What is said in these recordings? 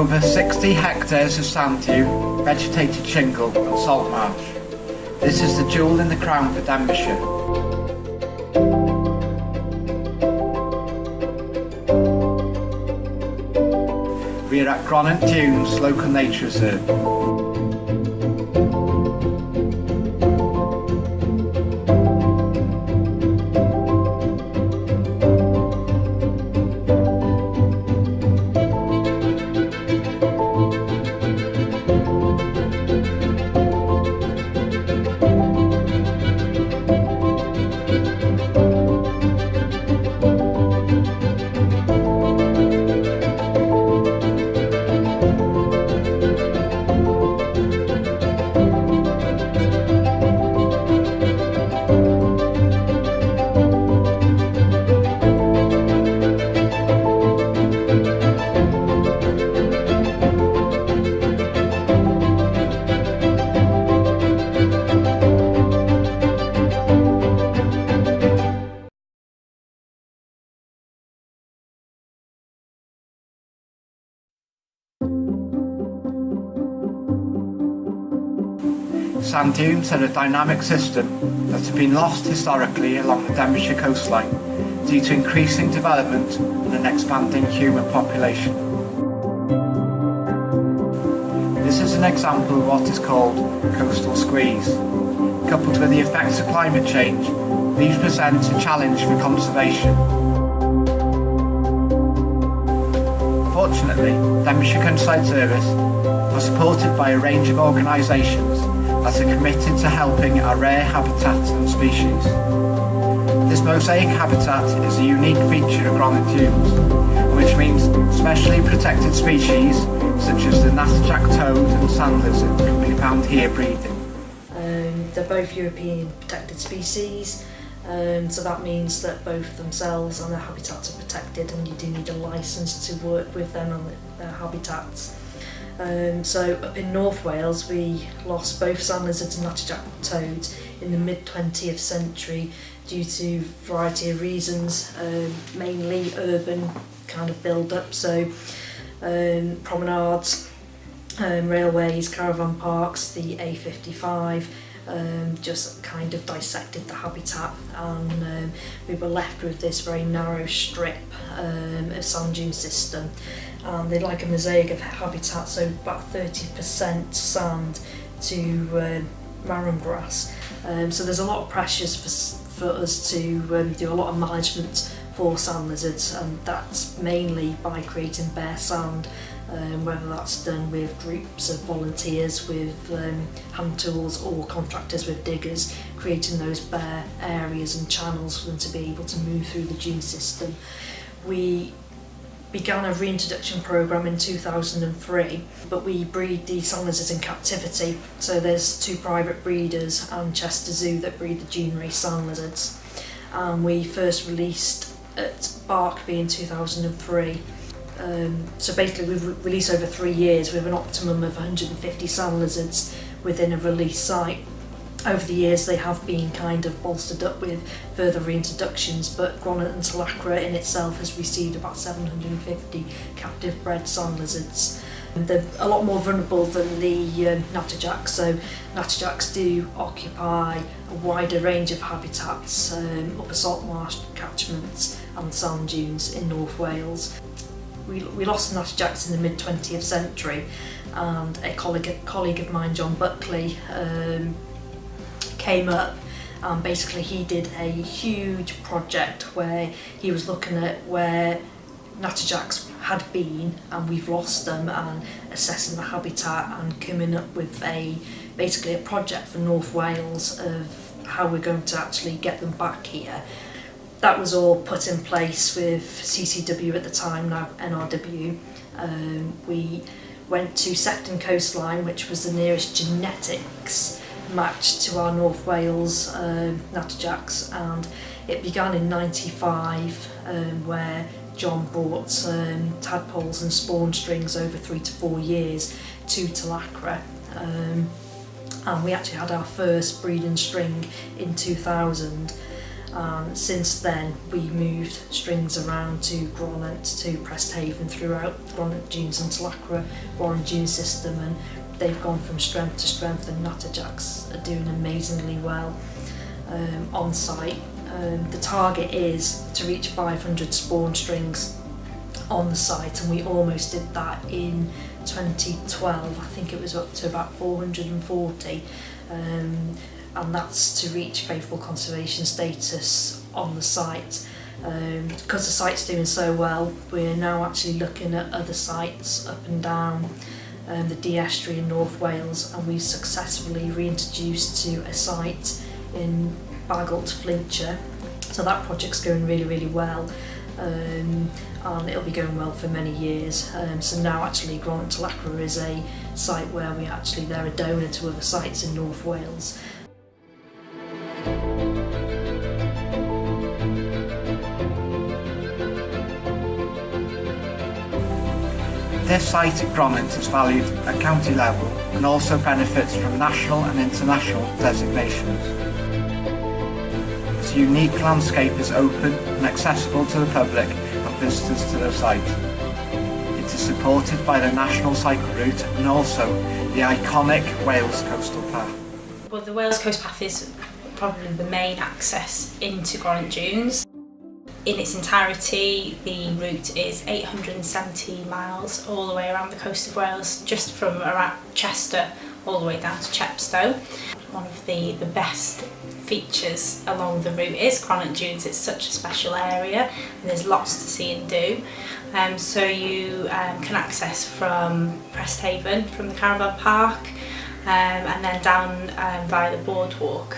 over 60 hectares of sand dune, vegetated shingle and salt marsh. This is the jewel in the crown for Denbighshire. We are at Gronant Dunes Local Nature Reserve. Sand dunes are a dynamic system that have been lost historically along the Denbighshire coastline due to increasing development and an expanding human population. This is an example of what is called coastal squeeze. Coupled with the effects of climate change, these present a challenge for conservation. Fortunately, Denbighshire Countryside Service are supported by a range of organisations that are committed to helping our rare habitats and species. This mosaic habitat is a unique feature of Gronant Dunes, which means specially protected species such as the natterjack toad and sand lizard can be found here breeding. They're both European protected species, so that means that both themselves and their habitats are protected, and you do need a licence to work with them on their habitats. So up in North Wales we lost both sand lizards and natterjack toads in the mid-20th century due to a variety of reasons, mainly urban kind of build-up, so promenades, railways, caravan parks, the A55 just kind of dissected the habitat, and we were left with this very narrow strip of sand dune system. They're like a mosaic of habitat, so about 30% sand to marram grass. So there's a lot of pressures for us to do a lot of management for sand lizards, and that's mainly by creating bare sand, whether that's done with groups of volunteers with hand tools or contractors with diggers, creating those bare areas and channels for them to be able to move through the dune system. We began a reintroduction programme in 2003, but we breed the sand lizards in captivity. So there's 2 private breeders and Chester Zoo that breed the dune race sand lizards. We first released at Barkby in 2003. So basically we've released over 3 years with an optimum of 150 sand lizards within a release site. Over the years they have been kind of bolstered up with further reintroductions, but Gronant and Talacra in itself has received about 750 captive bred sand lizards. They're a lot more vulnerable than the natterjacks, so natterjacks do occupy a wider range of habitats, upper salt marsh catchments and sand dunes in North Wales. We lost the natterjacks in the mid-20th century, and a colleague of mine, John Buckley, came up, and basically he did a huge project where he was looking at where natterjacks had been and we've lost them, and assessing the habitat and coming up with basically a project for North Wales of how we're going to actually get them back here. That was all put in place with CCW at the time, now NRW. We went to Sefton Coastline, which was the nearest genetics match to our North Wales natterjacks, and it began in '95 where John brought tadpoles and spawn strings over 3 to 4 years to Talacra, and we actually had our first breeding string in 2000. And since then we moved strings around to Gronant, to Presthaven, throughout Gronant Dunes and Tlacra Gronant Dunes system, and they've gone from strength to strength, and natterjacks are doing amazingly well on site. The target is to reach 500 spawn strings on the site, and we almost did that in 2012. I think it was up to about 440, and that's to reach favourable conservation status on the site. Because the site's doing so well, we're now actually looking at other sites up and down the Dee estuary in North Wales, and we've successfully reintroduced to a site in Bagalt, Flintshire. So that project's going really, really well, and it'll be going well for many years. So now actually Gronant Tlacra is a site where they're a donor to other sites in North Wales. This site at Gronant is valued at county level and also benefits from national and international designations. Its unique landscape is open and accessible to the public and visitors to the site. It is supported by the National Cycle Route and also the iconic Wales Coastal Path. Well, the Wales Coast Path is probably the main access into Gronant Dunes. In its entirety, the route is 870 miles all the way around the coast of Wales, just from around Chester all the way down to Chepstow. One of the best features along the route is Gronant Dunes. It's such a special area and there's lots to see and do. So you can access from Presthaven, from the caravan park, and then down via the boardwalk.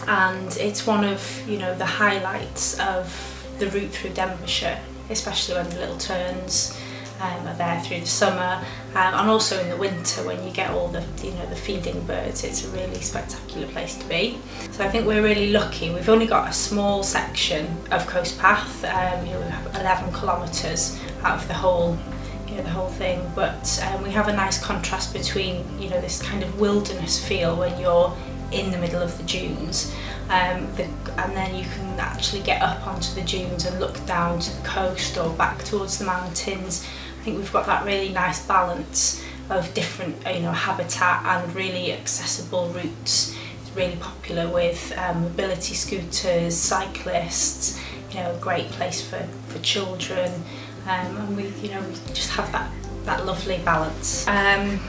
And it's one of the highlights of the route through Denbighshire, especially when the little turns are there through the summer, and also in the winter when you get all the the feeding birds. It's a really spectacular place to be. So I think we're really lucky. We've only got a small section of coast path. We have 11 kilometres out of the whole thing, but we have a nice contrast between this kind of wilderness feel when you're in the middle of the dunes, and then you can actually get up onto the dunes and look down to the coast or back towards the mountains. I think we've got that really nice balance of different habitat and really accessible routes. It's really popular with mobility scooters, cyclists, a great place for children, and we just have that lovely balance.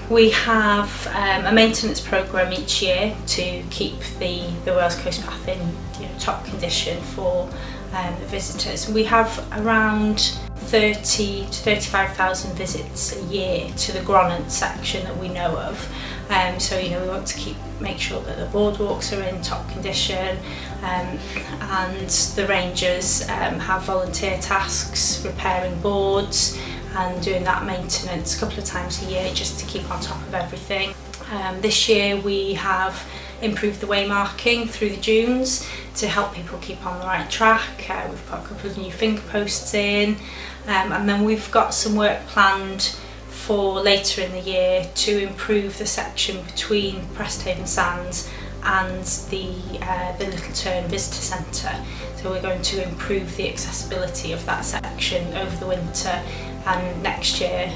We have a maintenance programme each year to keep the Wales Coast Path in top condition for the visitors. We have around 30 to 35,000 visits a year to the Gronant section that we know of. So we want to make sure that the boardwalks are in top condition, and the rangers have volunteer tasks repairing boards and doing that maintenance a couple of times a year just to keep on top of everything. This year we have improved the waymarking through the dunes to help people keep on the right track. We've put a couple of new finger posts in, and then we've got some work planned for later in the year to improve the section between Presthaven Sands and the Little Turn Visitor Centre. So we're going to improve the accessibility of that section over the winter, and next year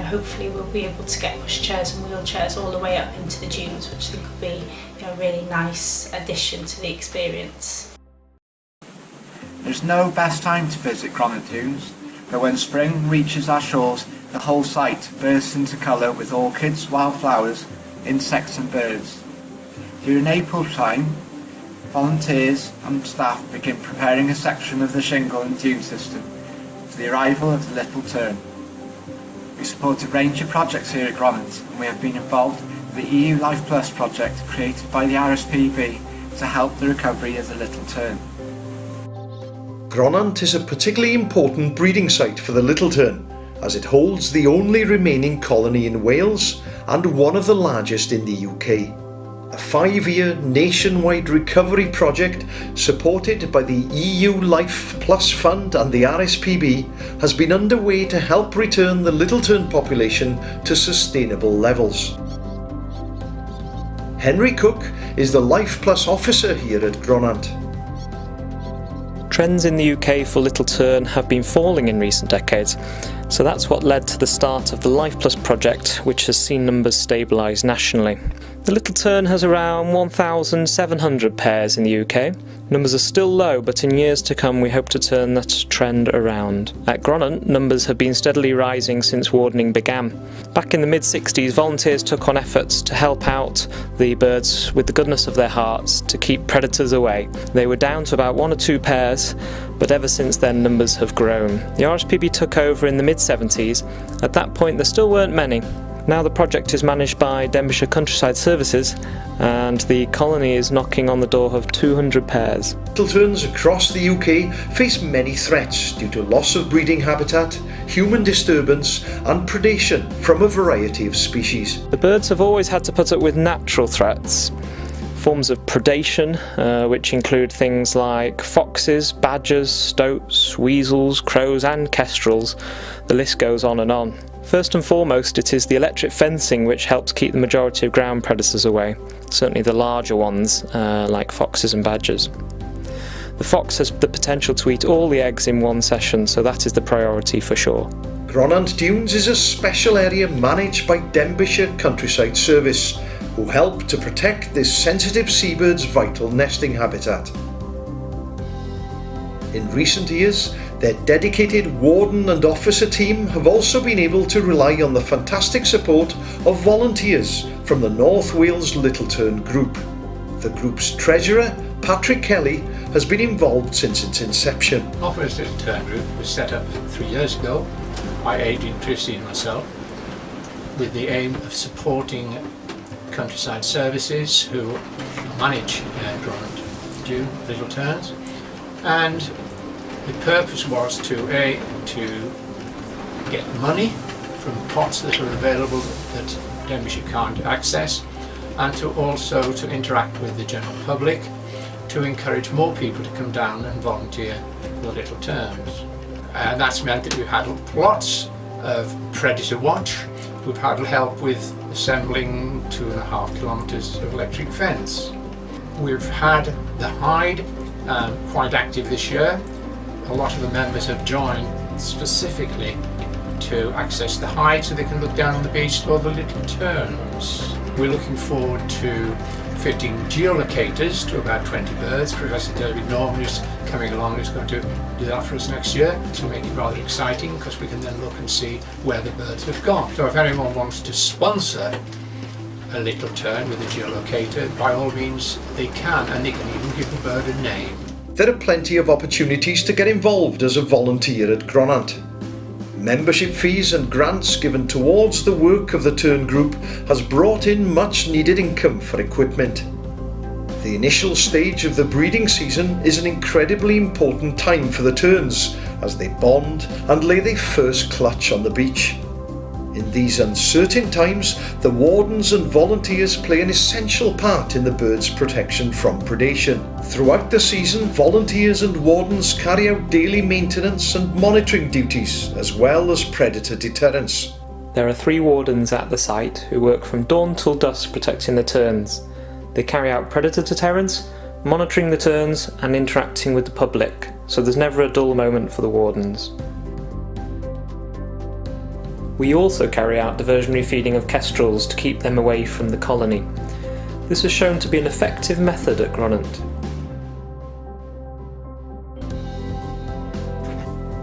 hopefully we'll be able to get pushchairs and wheelchairs all the way up into the dunes, which I think will be a really nice addition to the experience. There's no best time to visit Gronant Dunes, but when spring reaches our shores, the whole site bursts into colour with orchids, wildflowers, insects and birds. During April time, volunteers and staff begin preparing a section of the shingle and dune system for the arrival of the Little Turn. We support a range of projects here at Gronant, and we have been involved with the EU Life Plus project created by the RSPB to help the recovery of the Little Turn. Gronant is a particularly important breeding site for the Little Turn, as it holds the only remaining colony in Wales and one of the largest in the UK. A 5-year nationwide recovery project supported by the EU Life Plus Fund and the RSPB has been underway to help return the Little Turn population to sustainable levels. Henry Cook is the Life Plus officer here at Gronant. Trends in the UK for little tern have been falling in recent decades, so that's what led to the start of the Life Plus project, which has seen numbers stabilise nationally. The little tern has around 1,700 pairs in the UK. Numbers are still low, but in years to come we hope to turn that trend around. At Gronant, numbers have been steadily rising since wardening began. Back in the mid-60s, volunteers took on efforts to help out the birds with the goodness of their hearts to keep predators away. They were down to about 1 or 2 pairs, but ever since then numbers have grown. The RSPB took over in the mid-70s. At that point there still weren't many. Now the project is managed by Denbighshire Countryside Services, and the colony is knocking on the door of 200 pairs. Little terns across the UK face many threats due to loss of breeding habitat, human disturbance and predation from a variety of species. The birds have always had to put up with natural threats. Forms of predation, which include things like foxes, badgers, stoats, weasels, crows and kestrels. The list goes on and on. First and foremost, it is the electric fencing which helps keep the majority of ground predators away, certainly the larger ones like foxes and badgers. The fox has the potential to eat all the eggs in one session, so that is the priority for sure. Gronant Dunes is a special area managed by Denbighshire Countryside Service, who help to protect this sensitive seabird's vital nesting habitat. In recent years, their dedicated warden and officer team have also been able to rely on the fantastic support of volunteers from the North Wales Little Tern Group. The group's treasurer, Patrick Kelly, has been involved since its inception. North Wales Little Tern Group was set up 3 years ago by Adrian Christie and myself with the aim of supporting countryside services who manage Gronant Dunes Little Terns, and the purpose was to get money from pots that are available that Denbighshire can't access, and to also to interact with the general public to encourage more people to come down and volunteer for the little terns. And that's meant that we've had lots of predator watch. We've had help with assembling 2.5 kilometres of electric fence. We've had the hide quite active this year. A lot of the members have joined specifically to access the hide so they can look down on the beach for the little terns. We're looking forward to fitting geolocators to about 20 birds. Professor David Norman is coming along, is going to do that for us next year to make it rather exciting, because we can then look and see where the birds have gone. So if anyone wants to sponsor a little tern with a geolocator, by all means they can, and they can even give the bird a name. There are plenty of opportunities to get involved as a volunteer at Gronant. Membership fees and grants given towards the work of the Tern Group has brought in much needed income for equipment. The initial stage of the breeding season is an incredibly important time for the terns as they bond and lay their first clutch on the beach. In these uncertain times, the wardens and volunteers play an essential part in the birds' protection from predation. Throughout the season, volunteers and wardens carry out daily maintenance and monitoring duties, as well as predator deterrence. There are 3 wardens at the site who work from dawn till dusk protecting the terns. They carry out predator deterrence, monitoring the terns and interacting with the public, so there's never a dull moment for the wardens. We also carry out diversionary feeding of kestrels to keep them away from the colony. This has shown to be an effective method at Gronant.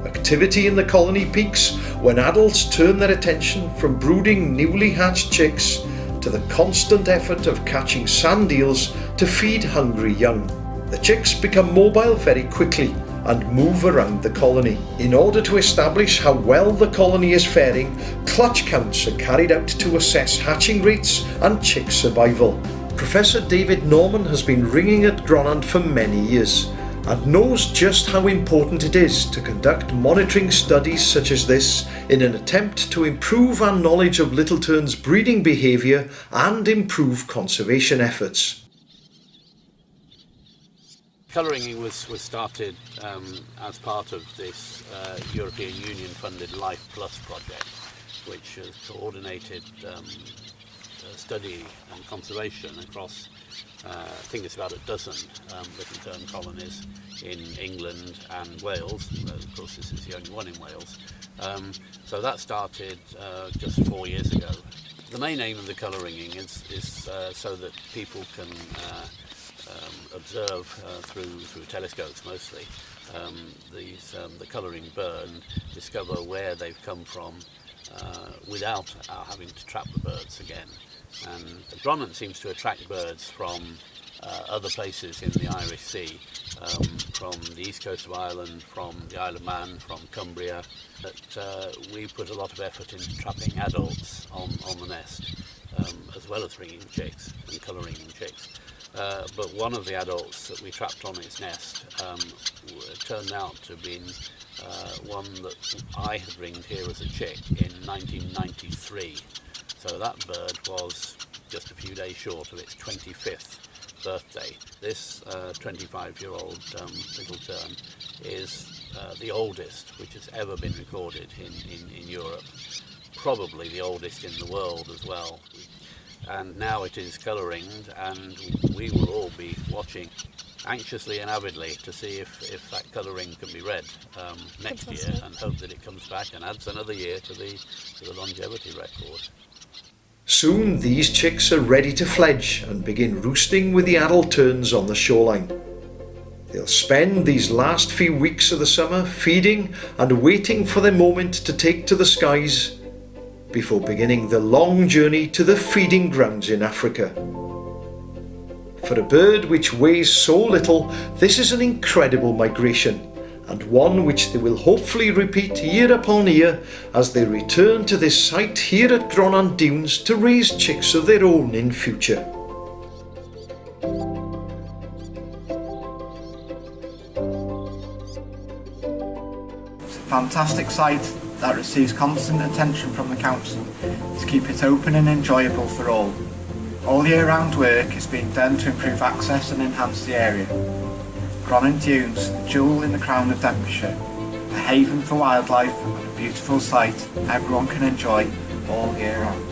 Activity in the colony peaks when adults turn their attention from brooding newly hatched chicks to the constant effort of catching sand eels to feed hungry young. The chicks become mobile very quickly and move around the colony. In order to establish how well the colony is faring, clutch counts are carried out to assess hatching rates and chick survival. Professor David Norman has been ringing at Gronant for many years and knows just how important it is to conduct monitoring studies such as this in an attempt to improve our knowledge of little terns' breeding behaviour and improve conservation efforts. Colouring was started as part of this European Union funded Life Plus project, which has coordinated study and conservation across, I think it's about a dozen little tern colonies in England and Wales. Of course, this is the only one in Wales. So that started just 4 years ago. The main aim of the colour ringing is so that people can observe through telescopes mostly the colouring bird and discover where they've come from without having to trap the birds again. And the Gronant seems to attract birds from other places in the Irish Sea, from the east coast of Ireland, from the Isle of Man, from Cumbria. But we put a lot of effort into trapping adults on the nest, as well as ringing chicks and colour ringing chicks. But one of the adults that we trapped on its nest turned out to have been one that I had ringed here as a chick in 1993. So that bird was just a few days short of its 25th birthday. This 25-year-old little tern is the oldest which has ever been recorded in Europe, probably the oldest in the world as well. And now it is colour ringed, and we will all be watching anxiously and avidly to see if that colour ring can be read next year, and hope that it comes back and adds another year to the longevity record. Soon these chicks are ready to fledge and begin roosting with the adult terns on the shoreline. They'll spend these last few weeks of the summer feeding and waiting for their moment to take to the skies before beginning the long journey to the feeding grounds in Africa. For a bird which weighs so little, this is an incredible migration, and one which they will hopefully repeat year upon year as they return to this site here at Gronant Dunes to raise chicks of their own in future. It's a fantastic site that receives constant attention from the council to keep it open and enjoyable for all. All year round work is being done to improve access and enhance the area. Gronant Dunes, the jewel in the crown of Denbighshire, a haven for wildlife and a beautiful site everyone can enjoy all year round.